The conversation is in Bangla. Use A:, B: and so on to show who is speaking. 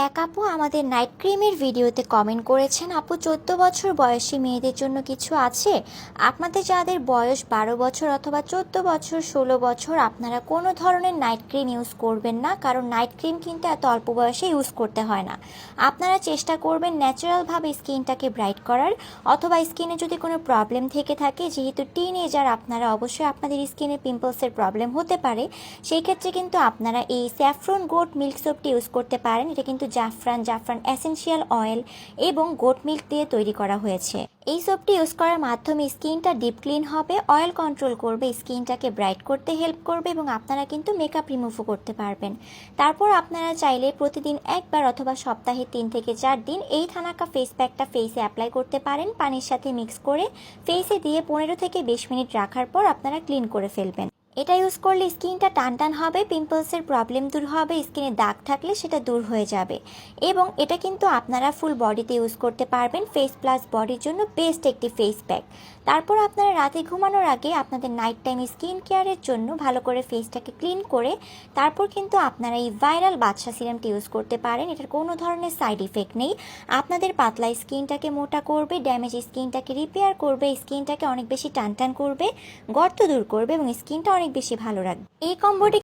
A: এক আপু আমাদের নাইট ক্রিমের ভিডিওতে কমেন্ট করেছেন, আপু 14 বছর বয়সী মেয়েদের জন্য কিছু আছে? আপনাদের যাদের বয়স 12 বছর অথবা 14 বছর 16 বছর আপনারা কোনো ধরনের নাইট ক্রিম ইউজ করবেন না, কারণ নাইট ক্রিম কিন্তু এত অল্প বয়সে ইউজ করতে হয় না। আপনারা চেষ্টা করবেন ন্যাচারালভাবে স্কিনটাকে ব্রাইট করার, অথবা স্কিনে যদি কোনো প্রবলেম থেকে থাকে, যেহেতু টিনেজার আপনারা অবশ্যই আপনাদের স্কিনে পিম্পলসের প্রবলেম হতে পারে, সেই ক্ষেত্রে কিন্তু আপনারা এই স্যাফরন গোট মিল্ক সোপটি ইউজ করতে পারেন। এটা কিন্তু জাফরান এসেনশিয়াল অয়েল এবং গোট মিল্ক দিয়ে তৈরি করা হয়েছে। এই সোপটি ইউজ করার মাধ্যমে স্কিনটা ডিপ ক্লিন হবে, অয়েল কন্ট্রোল করবে, স্কিনটাকে ব্রাইট করতে হেল্প করবে এবং আপনারা কিন্তু মেকআপ রিমুভও করতে পারবেন। তারপর আপনারা চাইলে প্রতিদিন একবার অথবা সপ্তাহে 3 থেকে 4 দিন এই থানাকা ফেস প্যাকটা ফেসে অ্যাপ্লাই করতে পারেন, পানির সাথে মিক্স করে ফেসে দিয়ে 15 থেকে 20 মিনিট রাখার পর আপনারা ক্লিন করে ফেলবেন। এটা ইউজ করলে স্কিনটা টান হবে, পিম্পলসের প্রবলেম দূর হবে, স্কিনে দাগ থাকলে সেটা দূর হয়ে যাবে। এবং এটা কিন্তু আপনারা ফুল বডিতে ইউজ করতে পারবেন, ফেস প্লাস বডির জন্য বেস্ট একটি ফেস প্যাক। তারপর আপনারা রাতে ঘুমানোর আগে আপনাদের নাইট টাইম স্কিন কেয়ারের জন্য ভালো করে ফেসটাকে ক্লিন করে তারপর কিন্তু আপনারা এই ভাইরাল বাদশা সিরামটি ইউজ করতে পারেন। এটার কোনো ধরনের সাইড ইফেক্ট নেই, আপনাদের পাতলা স্কিনটাকে মোটা করবে, ড্যামেজ স্কিনটাকে রিপেয়ার করবে, স্কিনটাকে অনেক বেশি টান করবে, গর্ত দূর করবে এবং স্কিনটা অনেক বেশি ভালো রাখবে। এই কম্বোটি